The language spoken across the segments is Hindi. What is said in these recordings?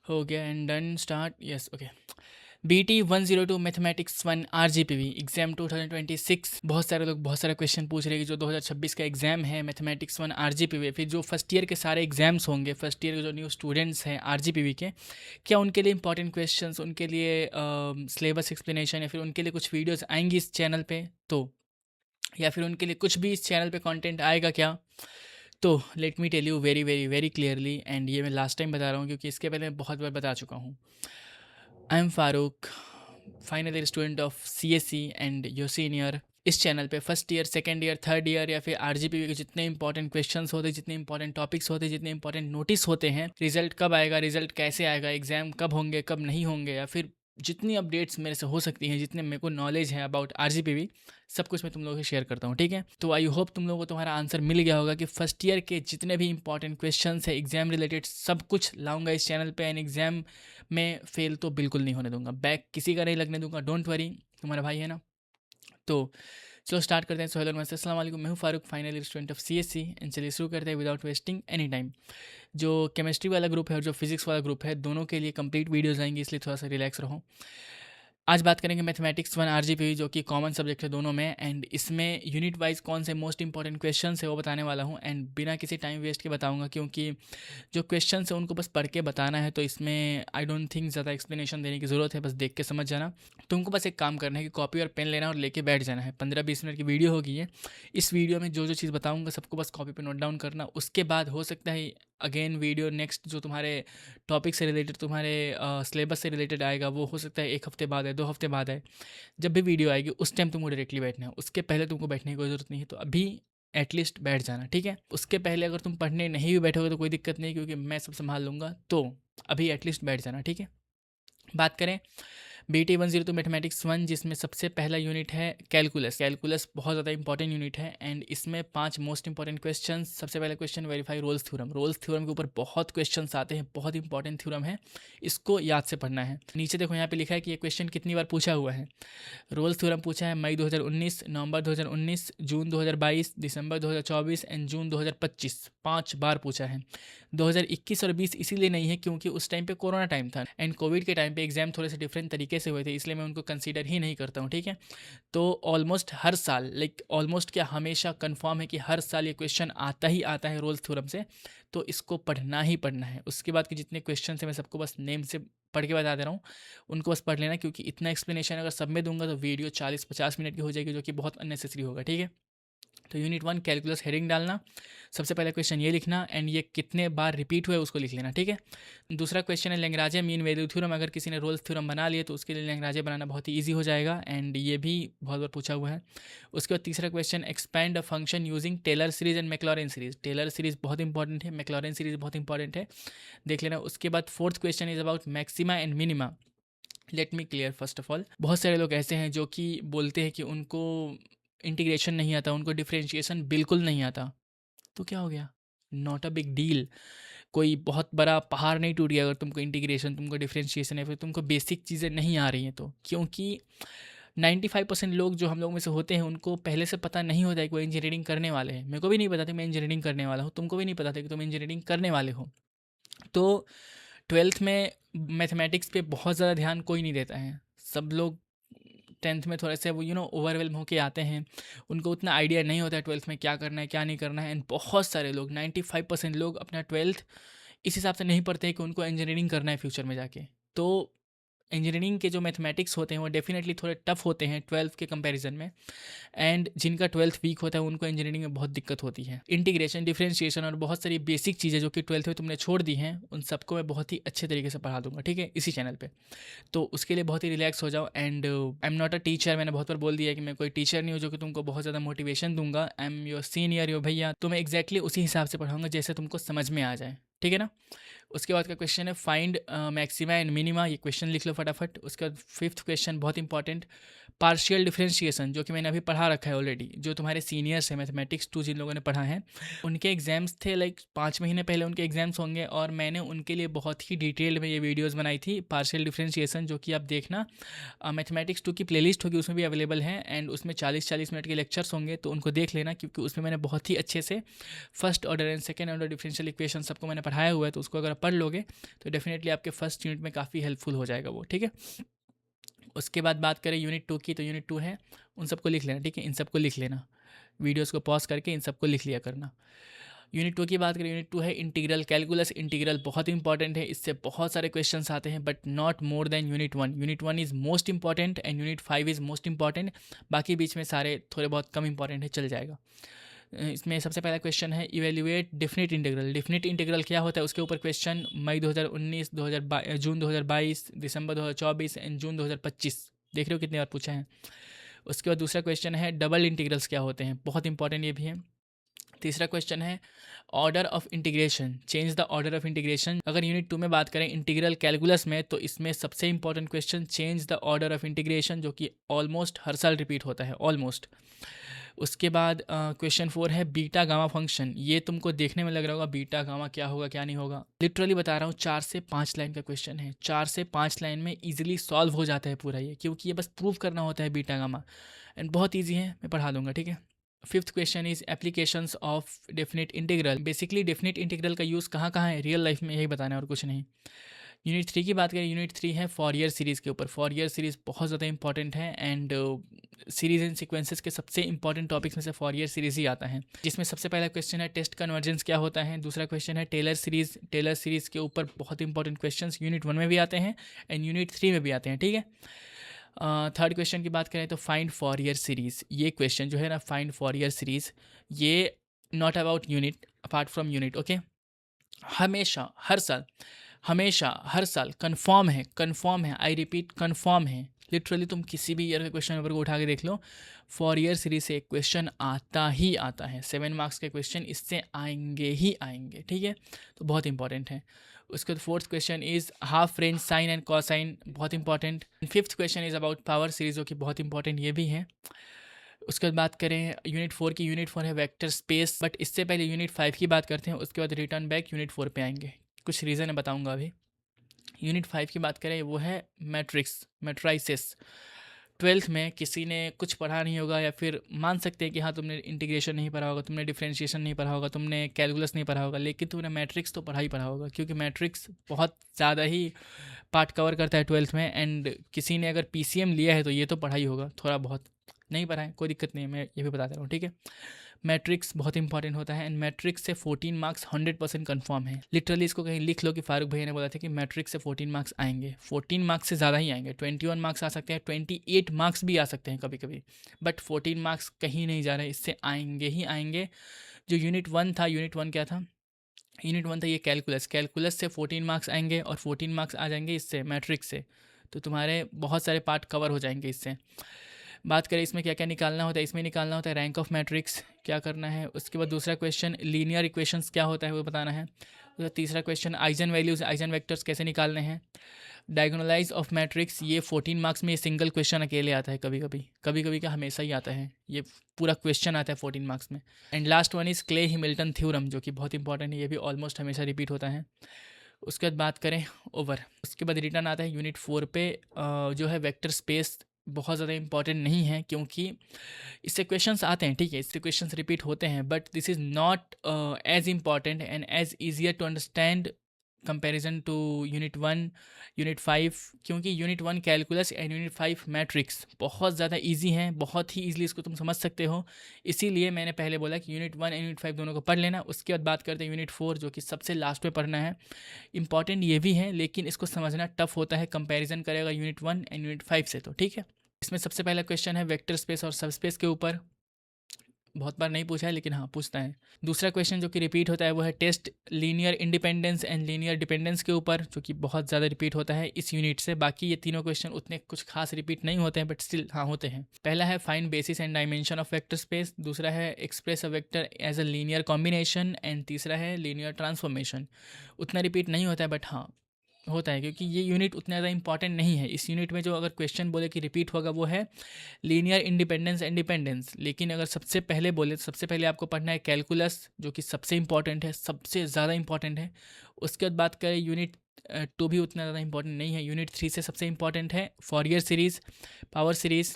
हो गया and done start yes okay. BT 102 mathematics 1 RGPV exam 2026। बहुत सारे लोग बहुत सारे क्वेश्चन पूछ रहे हैं कि जो 2026 का एग्जाम है मैथमेटिक्स 1 RGPV, फिर जो फर्स्ट ईयर के सारे एग्जाम्स होंगे, फर्स्ट ईयर के जो न्यू स्टूडेंट्स हैं RGPV के, क्या उनके लिए इंपॉर्टेंट क्वेश्चंस, उनके लिए सिलेबस एक्सप्लेनेशन या फिर उनके लिए कुछ वीडियोस आएंगी इस चैनल पे, तो या फिर उनके लिए कुछ भी इस चैनल पे कंटेंट आएगा क्या? तो let me tell you very very very clearly, and ये मैं लास्ट टाइम बता रहा हूँ क्योंकि इसके पहले मैं बहुत बार बता चुका हूँ। I am Farooq, final year student of CSE and your senior. इस चैनल पे first year, second year, third year या फिर RGPV के जितने इंपॉर्टेंट क्वेश्चंस होते हैं, जितने इंपॉर्टेंट टॉपिक्स होते हैं, जितने इंपॉर्टेंट नोटिस होते हैं, रिजल्ट कब आएगा, रिजल्ट कैसे आएगा, एग्जाम कब होंगे कब नहीं होंगे, या फिर जितनी अपडेट्स मेरे से हो सकती हैं, जितने मेरे को नॉलेज है अबाउट RGPV, सब कुछ मैं तुम लोगों से शेयर करता हूँ, ठीक है? तो आई होप तुम लोगों को तुम्हारा आंसर मिल गया होगा कि फर्स्ट ईयर के जितने भी इंपॉर्टेंट क्वेश्चंस है एग्जाम रिलेटेड, सब कुछ लाऊंगा इस चैनल पे, एंड एग्जाम में फेल तो बिल्कुल नहीं होने दूंगा, बैक किसी का नहीं लगने दूंगा, डोंट वरी, तुम्हारा भाई है ना। तो चलो स्टार्ट करते हैं। सो हेलो नमस्ते अस्सलाम वालेकुम, मैं हूँ Farooq, final year student of CSE, and चलिए शुरू करते हैं विदाउट वेस्टिंग एनी टाइम। जो केमिस्ट्री वाला ग्रुप है और जो फिजिक्स वाला ग्रुप है, दोनों के लिए कंप्लीट वीडियोस आएंगी, इसलिए थोड़ा सा रिलैक्स रहो। आज बात करेंगे मैथमेटिक्स 1 RGPV, जो कि कॉमन सब्जेक्ट है दोनों में, एंड इसमें यूनिट वाइज कौन से मोस्ट इंपॉर्टेंट क्वेश्चन है वो बताने वाला हूँ, एंड बिना किसी टाइम वेस्ट के बताऊँगा, क्योंकि जो क्वेश्चन है उनको बस पढ़ के बताना है, तो इसमें आई डोंट थिंक ज़्यादा एक्सप्लेनेशन देने की ज़रूरत है, बस देख के समझ जाना। तुमको बस एक काम करना है कि कॉपी और पेन लेना और लेके बैठ जाना है। 15-20 मिनट की वीडियो होगी ये। इस वीडियो में जो जो चीज़ बताऊंगा सबको बस कॉपी पे नोट डाउन करना। उसके बाद हो सकता है अगेन वीडियो नेक्स्ट जो तुम्हारे टॉपिक से रिलेटेड, तुम्हारे सिलेबस से रिलेटेड आएगा, वो हो सकता है 1 हफ्ते बाद है, 2 हफ्ते बाद है। जब भी वीडियो आएगी उस टाइम तुमको डायरेक्टली बैठना है, उसके पहले तुमको बैठने की कोई ज़रूरत नहीं है, तो अभी एटलीस्ट बैठ जाना, ठीक है? उसके पहले अगर तुम पढ़ने नहीं भी बैठोगे तो कोई दिक्कत नहीं, क्योंकि मैं सब संभाल लूँगा, तो अभी एटलीस्ट बैठ जाना, ठीक है? बात करें BT 102 मैथमेटिक्स 1, जिसमें सबसे पहला यूनिट है कैलकुलस। कैलकुलस बहुत ज़्यादा इंपॉर्टेंट यूनिट है, एंड इसमें 5 मोस्ट इंपॉर्टेंट क्वेश्चन। सबसे पहला question verify Rolle's theorem. Rolle's theorem के ऊपर बहुत क्वेश्चंस आते हैं, बहुत इंपॉर्टेंट थ्योरम है, इसको याद से पढ़ना है। नीचे देखो यहाँ पे लिखा है कि ये क्वेश्चन कितनी बार पूछा हुआ है। रोल्स थ्योरम पूछा है मई 2019, नवंबर 2019, जून 2022, दिसंबर 2024 एंड जून 2025। 5 बार पूछा है। 2021 और 20 इसीलिए नहीं है क्योंकि उस टाइम पे कोरोना टाइम था, एंड कोविड के टाइम पे एग्जाम थोड़े से डिफरेंट तरीके से हुए थे, इसलिए मैं उनको कंसीडर ही नहीं करता हूँ, ठीक है? तो ऑलमोस्ट हर साल, लाइक ऑलमोस्ट क्या, हमेशा कंफर्म है कि हर साल ये क्वेश्चन आता ही आता है रोल्स थ्योरम से, तो इसको पढ़ना ही पढ़ना है। उसके बाद के जितने क्वेश्चन हैं मैं सबको बस नेम से पढ़ के बता दे रहा हूँ, उनको बस पढ़ लेना, क्योंकि इतना एक्सप्लेनेशन अगर सब में दूंगा तो वीडियो 40-50 मिनट की हो जाएगी, जो कि बहुत अननेसेसरी होगा, ठीक है? तो यूनिट 1 कैलकुलस हेडिंग डालना, सबसे पहला क्वेश्चन ये लिखना, एंड ये कितने बार रिपीट हुए उसको लिख लेना, ठीक है? दूसरा क्वेश्चन है लैग्रांज मीन वैल्यू थ्योरम। अगर किसी ने रोल्स थ्योरम बना लिए तो उसके लिए लैग्रांज बनाना बहुत ही ईजी हो जाएगा, एंड ये भी बहुत बार पूछा हुआ है। उसके बाद तीसरा question expand a function using Taylor series and Maclaurin series. Taylor series बहुत इंपॉर्टेंट है, मैक्लॉरिन सीरीज बहुत इंपॉर्टेंट है, देख लेना। उसके बाद fourth question is about maxima and minima. Let me clear first of all, बहुत सारे लोग ऐसे हैं जो कि बोलते हैं कि उनको इंटीग्रेशन नहीं आता, उनको डिफ्रेंशिएशन बिल्कुल नहीं आता। तो क्या हो गया? Not a big deal. कोई बहुत बड़ा पहाड़ नहीं टूट गया अगर तुमको इंटीग्रेशन, तुमको डिफ्रेंशिएशन या फिर तुमको बेसिक चीज़ें नहीं आ रही हैं तो। क्योंकि 95% लोग जो हम लोग में से होते हैं उनको पहले से पता नहीं होता है कि वो इंजीनियरिंग करने वाले हैं। मेरे को भी नहीं पता था मैं इंजीनियरिंग करने वाला हूँ, तुमको भी नहीं पता था कि तुम इंजीनियरिंग करने वाले हो। तो 12th में मैथमेटिक्स पे बहुत ज़्यादा ध्यान कोई नहीं देता है। सब लोग 10th में थोड़ा सा वो ओवरवेलम होके आते हैं, उनको उतना आइडिया नहीं होता है 12th में क्या करना है क्या नहीं करना है, एंड बहुत सारे लोग 95% लोग अपना 12th इस हिसाब से नहीं पढ़ते हैं कि उनको इंजीनियरिंग करना है फ्यूचर में जाके। तो इंजीनियरिंग के जो मैथमेटिक्स होते हैं वो डेफिनेटली थोड़े टफ होते हैं 12th के कंपैरिजन में, एंड जिनका 12th वीक होता है उनको इंजीनियरिंग में बहुत दिक्कत होती है। इंटीग्रेशन, डिफरेंशिएशन और बहुत सारी बेसिक चीज़ें जो कि 12th में तुमने छोड़ दी हैं, उन सबको मैं बहुत ही अच्छे तरीके से पढ़ा दूंगा, ठीक है, इसी चैनल पे। तो उसके लिए बहुत ही रिलैक्स हो जाओ, and I am not a teacher. मैंने बहुत बार बोल दिया है कि मैं कोई टीचर नहीं हूँ जो कि तुमको बहुत ज़्यादा मोटिवेशन दूंगा। I am your senior, your भैया, तो मैं एक्जैक्टली उसी हिसाब से पढ़ाऊंगा जैसे तुमको समझ में आ जाए, ठीक है ना? उसके बाद का क्वेश्चन है फाइंड मैक्सिमा एंड मिनिमा। ये क्वेश्चन लिख लो फटाफट। उसके बाद फिफ्थ क्वेश्चन बहुत इंपॉर्टेंट, पार्शियल डिफरेंशिएशन जो कि मैंने अभी पढ़ा रखा है ऑलरेडी, जो तुम्हारे सीनियर्स हैं मैथमेटिक्स 2 जिन लोगों ने पढ़ा है, उनके एग्जाम्स थे लाइक 5 महीने पहले उनके एग्जाम्स होंगे, और मैंने उनके लिए बहुत ही डिटेल में ये वीडियोस बनाई थी पार्शियल डिफरेंशिएशन, जो कि आप देखना मैथमेटिक्स 2 की प्लेलिस्ट होगी उसमें भी अवेलेबल है, एंड उसमें 40-40 मिनट के लेक्चर्स होंगे, तो उनको देख लेना, क्योंकि उसमें मैंने बहुत ही अच्छे से first order and second order differential equation सबको मैंने पढ़ाया हुआ है, तो उसको अगर आप पढ़ लोगे तो डेफिनेटली आपके फर्स्ट यूनिट में काफ़ी हेल्पफुल हो जाएगा वो, ठीक है। उसके बाद बात करें यूनिट 2 की, तो यूनिट 2 है, उन सबको लिख लेना, ठीक है, इन सबको लिख लेना, वीडियोस को पॉज करके इन सबको लिख लिया करना। यूनिट 2 की बात करें, यूनिट 2 है इंटीग्रल कैलकुलस। इंटीग्रल बहुत इंपॉर्टेंट है, इससे बहुत सारे क्वेश्चंस आते हैं, but not more than unit 1। Unit 1 is most important and unit 5 is most important, बाकी बीच में सारे थोड़े बहुत कम इंपॉर्टेंट है, चल जाएगा। इसमें सबसे पहला क्वेश्चन है evaluate definite integral. Definite integral क्या होता है, उसके ऊपर question May 2019, June 2022, December 2024 and June 2025, देख रहे हो कितनी बार पूछा है। उसके बाद दूसरा क्वेश्चन है डबल इंटीग्रल्स क्या होते हैं, बहुत इंपॉर्टेंट ये भी है। तीसरा क्वेश्चन है order of integration, change the order of integration. अगर यूनिट 2 में बात करें इंटीग्रल कैलकुलस में, तो इसमें सबसे important question change the order of integration, जो कि ऑलमोस्ट हर साल रिपीट होता है, ऑलमोस्ट। उसके बाद क्वेश्चन 4 है बीटा गामा फंक्शन। ये तुमको देखने में लग रहा होगा बीटा गामा क्या होगा क्या नहीं होगा, लिटरली बता रहा हूँ, 4 से 5 लाइन का क्वेश्चन है, 4 से 5 लाइन में इजीली सॉल्व हो जाता है पूरा ये, क्योंकि ये बस प्रूव करना होता है बीटा गामा, एंड बहुत ईजी है, मैं पढ़ा दूंगा, ठीक है। Fifth question is applications of definite integral. Basically definite integral का यूज़ कहाँ कहाँ है रियल लाइफ में, यही बताना है और कुछ नहीं। यूनिट 3 की बात करें, यूनिट 3 है फॉरियर सीरीज़ के ऊपर। फॉरियर सीरीज़ बहुत ज़्यादा इंपॉर्टेंट है, एंड सीरीज एंड सीक्वेंसेस के सबसे इंपॉर्टेंट टॉपिक्स में से फॉरियर सीरीज़ ही आता है, जिसमें सबसे पहला क्वेश्चन है टेस्ट कन्वर्जेंस क्या होता है। दूसरा क्वेश्चन है टेलर सीरीज़। टेलर सीरीज़ के ऊपर बहुत इंपॉर्टेंट क्वेश्चन यूनिट 1 में भी आते हैं एंड यूनिट 3 में भी आते हैं, ठीक है। थर्ड क्वेश्चन की बात करें तो फाइंड फॉरियर सीरीज़। ये क्वेश्चन जो है ना, फाइंड फॉरियर सीरीज़, ये not about unit, apart from unit, okay. हमेशा हर साल, हमेशा हर साल कन्फर्म है, कन्फर्म है, आई रिपीट कन्फर्म है, लिटरली तुम किसी भी ईयर के क्वेश्चन पेपर को उठा के देख लो, फॉरियर सीरीज से एक क्वेश्चन आता ही आता है, 7 मार्क्स के क्वेश्चन इससे आएंगे ही आएंगे, ठीक है, तो बहुत इंपॉर्टेंट है। उसके बाद fourth question is half range sine and cosine, बहुत important. Fifth question is about power series, जो कि बहुत इंपॉर्टेंट ये भी है। उसके बाद बात करें यूनिट 4 की, यूनिट 4 है वेक्टर स्पेस, बट इससे पहले यूनिट 5 की बात करते हैं, उसके बाद रिटर्न बैक यूनिट 4 पे आएंगे, कुछ रीज़न है बताऊंगा अभी। यूनिट 5 की बात करें, वो है मैट्रिक्स, मैट्राइसिस। 12th में किसी ने कुछ पढ़ा नहीं होगा, या फिर मान सकते हैं कि हाँ तुमने इंटीग्रेशन नहीं पढ़ा होगा, तुमने डिफरेंशिएशन नहीं पढ़ा होगा, तुमने कैलकुलस नहीं पढ़ा होगा, लेकिन तुमने मैट्रिक्स तो पढ़ा ही पढ़ा होगा, क्योंकि मैट्रिक्स बहुत ज़्यादा ही पार्ट कवर करता है 12th में। एंड किसी ने अगर PCM लिया है तो ये तो पढ़ा ही होगा, थोड़ा बहुत नहीं पढ़ा है कोई दिक्कत नहीं है, मैं ये भी बता रहा हूँ, ठीक है। मैट्रिक्स बहुत इंपॉर्टेंट होता है, एंड मैट्रिक्स से 14 मार्क्स 100% कन्फर्म है। लिटरली इसको कहीं लिख लो कि फारूक भैया ने बोला था कि मैट्रिक्स से 14 मार्क्स आएंगे, 14 मार्क्स से ज़्यादा ही आएंगे, 21 मार्क्स आ सकते हैं, 28 मार्क्स भी आ सकते हैं कभी कभी, बट 14 मार्क्स कहीं नहीं जा रहे, इससे आएंगे ही आएंगे। जो यूनिट 1 था, यूनिट 1 क्या था, यूनिट 1 था ये कैलकुलस, कैलकुलस से 14 मार्क्स आएंगे, और 14 मार्क्स आ जाएंगे इससे मैट्रिक्स से, तो तुम्हारे बहुत सारे पार्ट कवर हो जाएंगे इससे। बात करें इसमें क्या क्या निकालना होता है, इसमें निकालना होता है रैंक ऑफ मैट्रिक्स क्या करना है। उसके बाद दूसरा क्वेश्चन लीनियर इक्वेशंस क्या होता है वो बताना है। तीसरा question eigen values, eigen vectors कैसे निकालने हैं। डायगोनलाइज ऑफ मैट्रिक्स, ये 14 मार्क्स में ये सिंगल क्वेश्चन अकेले आता है, कभी कभी क्या हमेशा ही आता है, ये पूरा क्वेश्चन आता है 14 मार्क्स में। And last one is clay Hamilton theorem, जो कि बहुत इंपॉर्टेंट है, ये भी ऑलमोस्ट हमेशा रिपीट होता है। उसके बाद बात करें ओवर, उसके बाद रिटर्न आता है यूनिट 4 पे, जो है वेक्टर स्पेस बहुत ज़्यादा इंपॉर्टेंट नहीं है, क्योंकि इससे क्वेश्चंस आते हैं, ठीक है, इससे क्वेश्चंस रिपीट होते हैं, but this is not as important and as easier to understand comparison to unit 1, unit 5, क्योंकि unit 1 calculus and unit 5 matrix बहुत ज़्यादा इजी हैं, बहुत ही ईजिली इसको तुम समझ सकते हो, इसीलिए मैंने पहले बोला कि यूनिट 1 एंड यूनिट 5 दोनों को पढ़ लेना। उसके बाद बात करते हैं यूनिट 4, जो कि सबसे लास्ट में पढ़ना है, इंपॉर्टेंट ये भी है, लेकिन इसको समझना टफ होता है कंपैरिजन करेगा यूनिट 1 एंड यूनिट 5 से, तो ठीक है। इसमें सबसे पहला क्वेश्चन है वेक्टर स्पेस और सबस्पेस के ऊपर, बहुत बार नहीं पूछा है लेकिन हाँ पूछता है। दूसरा क्वेश्चन जो कि रिपीट होता है वो है test linear independence and linear dependence के ऊपर, जो कि बहुत ज़्यादा रिपीट होता है इस यूनिट से। बाकी ये तीनों क्वेश्चन उतने कुछ खास रिपीट नहीं होते हैं, बट स्टिल हाँ होते हैं। पहला है find basis and dimension of vector space, दूसरा है express a vector as a linear combination, and तीसरा है लीनियर ट्रांसफॉर्मेशन। उतना रिपीट नहीं होता है, बट हाँ होता है, क्योंकि ये यूनिट उतना ज़्यादा इंपॉर्टेंट नहीं है। इस यूनिट में जो अगर क्वेश्चन बोले कि रिपीट होगा वो है लीनियर इंडिपेंडेंस एंड डिपेंडेंस। लेकिन अगर सबसे पहले बोले तो सबसे पहले आपको पढ़ना है कैलकुलस, जो कि सबसे इंपॉर्टेंट है, सबसे ज़्यादा इंपॉर्टेंट है। उसके बाद बात करें यूनिट 2 भी उतना ज़्यादा इंपॉर्टेंट नहीं है। यूनिट 3 से सबसे इंपॉर्टेंट है फॉरियर series, power series.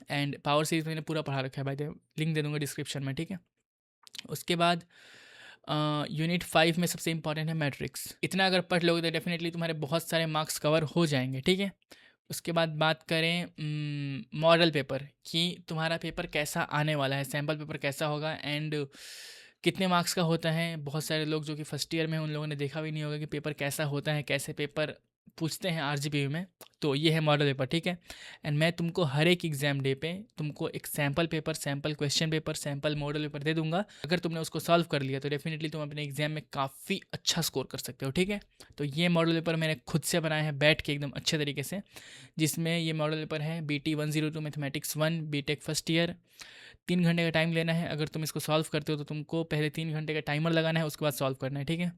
And power series मैंने पूरा पढ़ा रखा है, भाई लिंक दे दूंगा डिस्क्रिप्शन में, ठीक है। उसके बाद यूनिट 5 में सबसे इंपॉर्टेंट है मैट्रिक्स। इतना अगर पढ़ लोगे तो डेफिनेटली तुम्हारे बहुत सारे मार्क्स कवर हो जाएंगे, ठीक है। उसके बाद बात करें मॉडल पेपर, कि तुम्हारा पेपर कैसा आने वाला है, सैम्पल पेपर कैसा होगा एंड कितने मार्क्स का होता है। बहुत सारे लोग जो कि फर्स्ट ईयर में हैं उन लोगों ने देखा भी नहीं होगा कि पेपर कैसा होता है, कैसे पेपर पूछते हैं आरजीपीवी में। तो ये है मॉडल पेपर, ठीक है। एंड मैं तुमको हर एक एग्जाम डे पे तुमको एक sample paper, sample question paper, sample model paper दे दूंगा। अगर तुमने उसको सॉल्व कर लिया तो डेफिनेटली तुम अपने एग्जाम में काफ़ी अच्छा स्कोर कर सकते हो, ठीक है। तो ये मॉडल पेपर मैंने खुद से बनाया है बैठ के एकदम अच्छे तरीके से, जिसमें ये मॉडल पेपर है BT 102 mathematics 1 BTech first year. 3 घंटे का टाइम लेना है। अगर तुम इसको सॉल्व करते हो तो तुमको पहले 3 घंटे का टाइमर लगाना है, उसके बाद सॉल्व करना है, ठीक है।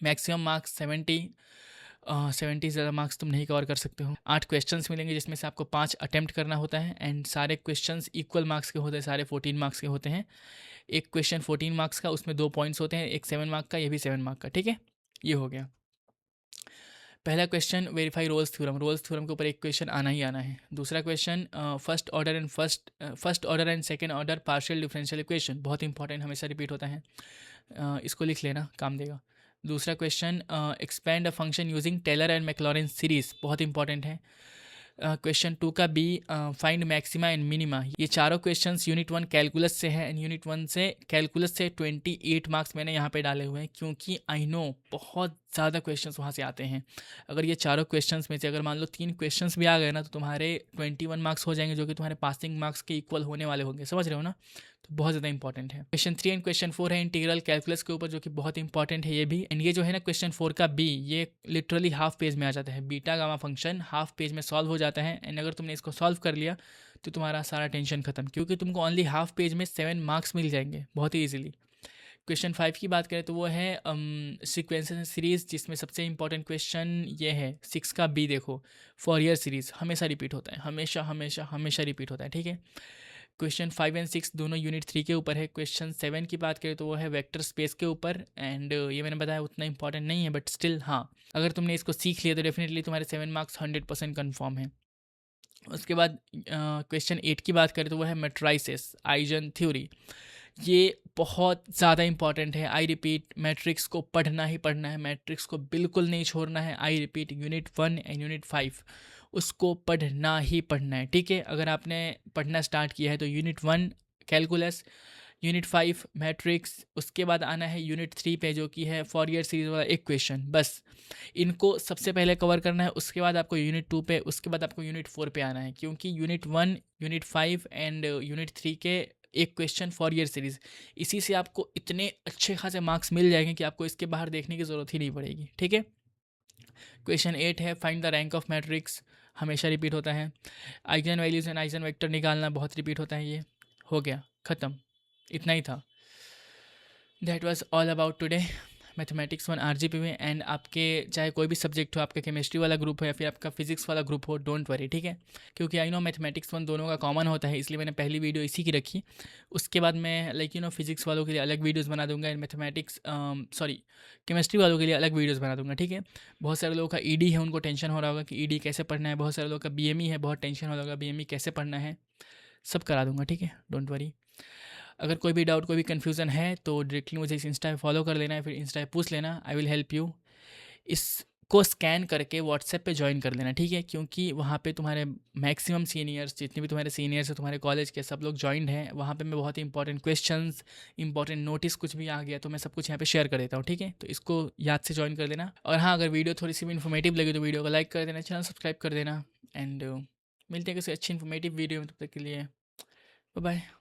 मैक्सिमम मार्क्स 70 से ज़्यादा मार्क्स तुम नहीं कवर कर सकते हो। 8 क्वेश्चंस मिलेंगे जिसमें से आपको 5 अटेम्प्ट करना होता है एंड सारे क्वेश्चंस इक्वल मार्क्स के होते हैं, सारे 14 मार्क्स के होते हैं। एक क्वेश्चन 14 मार्क्स का, उसमें 2 पॉइंट्स होते हैं, एक 7 मार्क का, ये भी 7 मार्क का, ठीक है। ये हो गया पहला question. Verify Rolle's theorem, Rolle's theorem के ऊपर एक क्वेश्चन आना ही आना है। दूसरा question first order and second order partial differential equation, बहुत इंपॉर्टेंट, हमेशा रिपीट होता है। इसको लिख लेना, काम देगा। दूसरा question expand a function using Taylor and Maclaurin series, बहुत इंपॉर्टेंट है। क्वेश्चन 2 का B find maxima and minima. ये चारों क्वेश्चंस यूनिट 1 कैलकुलस से है एंड यूनिट 1 से कैलकुलस से 28 मार्क्स मैंने यहाँ पे डाले हुए हैं, क्योंकि आई नो बहुत ज़्यादा क्वेश्चंस वहाँ से आते हैं। अगर ये चारों क्वेश्चंस में से अगर मान लो 3 क्वेश्चंस भी आ गए ना तो तुम्हारे 21 मार्क्स हो जाएंगे, जो कि तुम्हारे पासिंग मार्क्स के इक्वल होने वाले होंगे, समझ रहे हो ना। तो बहुत ज़्यादा इंपॉर्टेंट है। क्वेश्चन 3 एंड क्वेश्चन 4 है इंटीग्रल कैलकुलस के ऊपर, जो कि बहुत इंपॉर्टेंट है ये भी। एंड ये जो है ना क्वेश्चन 4 का बी, ये लिटरली हाफ पेज में आ जाता है। Beta gamma function half page में सॉल्व हो जाता है एंड अगर तुमने इसको सॉल्व कर लिया तो तुम्हारा सारा टेंशन खत्म, क्योंकि तुमको ओनली हाफ पेज में 7 मार्क्स मिल जाएंगे बहुत ही ईजिली। क्वेश्चन 5 की बात करें तो वो है सीक्वेंसेस सीरीज, जिसमें सबसे इंपॉर्टेंट क्वेश्चन ये है 6 का बी। देखो फॉरियर सीरीज हमेशा रिपीट होता है, हमेशा हमेशा हमेशा रिपीट होता है, ठीक है। क्वेश्चन 5 एंड 6 दोनों यूनिट 3 के ऊपर है। क्वेश्चन 7 की बात करें तो वो है वेक्टर स्पेस के ऊपर एंड ये मैंने बताया उतना इंपॉर्टेंट नहीं है, बट स्टिल हाँ, अगर तुमने इसको सीख लिया तो डेफिनेटली तुम्हारे 7 मार्क्स 100% कन्फर्म है। उसके बाद क्वेश्चन 8 की बात करें तो वो है मेट्राइसिस आइजन थ्योरी। ये बहुत ज़्यादा इंपॉर्टेंट है। आई रिपीट, मैट्रिक्स को पढ़ना ही पढ़ना है, मैट्रिक्स को बिल्कुल नहीं छोड़ना है। I repeat, unit 1 and unit 5 उसको पढ़ना ही पढ़ना है, ठीक है। अगर आपने पढ़ना स्टार्ट किया है तो यूनिट 1 कैलकुलस, यूनिट 5 मैट्रिक्स, उसके बाद आना है यूनिट 3 पे जो कि है फॉरियर सीरीज वाला एक क्वेश्चन, बस इनको सबसे पहले कवर करना है। उसके बाद आपको यूनिट 2 पे, उसके बाद आपको यूनिट 4 पे आना है, क्योंकि यूनिट 1, यूनिट 5 एंड यूनिट 3 के एक क्वेश्चन फॉरियर सीरीज, इसी से आपको इतने अच्छे खासे मार्क्स मिल जाएंगे कि आपको इसके बाहर देखने की ज़रूरत ही नहीं पड़ेगी, ठीक है। क्वेश्चन 8 है find the rank of matrix, हमेशा रिपीट होता है। Eigen values and eigen vector निकालना, बहुत रिपीट होता है। ये हो गया, ख़त्म, इतना ही था। That was all about today mathematics 1 RGP में। एंड आपके चाहे कोई भी सब्जेक्ट हो, आपका केमिस्ट्री वाला ग्रुप हो या फिर आपका फिजिक्स वाला ग्रुप हो, डोंट वरी, ठीक है। क्योंकि आई नो मैथमेटिक्स 1 दोनों का कॉमन होता है, इसलिए मैंने पहली वीडियो इसी की रखी। उसके बाद मैं लाइक फिजिक्स वालों के लिए अलग वीडियोज़ बना दूंगा एंड मैथमेटिक्स केमिस्ट्री वालों के लिए अलग वीडियोज़ बना दूंगा, ठीक है। बहुत सारे लोगों का ईडी है, उनको टेंशन हो रहा होगा कि ईडी कैसे पढ़ना है। बहुत सारे लोगों का बीएमई है, बहुत टेंशन हो रहा होगा बीएमई कैसे पढ़ना है। सब करा दूंगा, ठीक है, डोंट वरी। अगर कोई भी डाउट, कोई भी कन्फ्यूज़न है तो डायरेक्टली मुझे इस इंस्टा पे फॉलो कर लेना है, फिर इंस्टा पे पूछ लेना, आई विल हेल्प यू। इसको स्कैन करके व्हाट्सएप पे ज्वाइन कर लेना, ठीक है, क्योंकि वहाँ पे तुम्हारे मैक्सिमम सीनियर्स, जितने भी तुम्हारे सीनियर्स हैं तुम्हारे कॉलेज के, सब लोग ज्वाइंड हैं। वहाँ पे मैं बहुत ही इंपॉर्टेंट क्वेश्चंस, इंपॉर्टेंट नोटिस कुछ भी आ गया तो मैं सब कुछ यहाँ पे शेयर कर देता हूँ, ठीक है। तो इसको याद से ज्वाइन कर लेना। और हाँ, अगर वीडियो थोड़ी सी भी इन्फॉर्मेटिव लगी तो वीडियो को लाइक कर देना, चैनल सब्सक्राइब कर देना एंड मिलते हैं किसी अच्छी इन्फॉर्मेटिव वीडियो में, तब तक के लिए बाय बाय।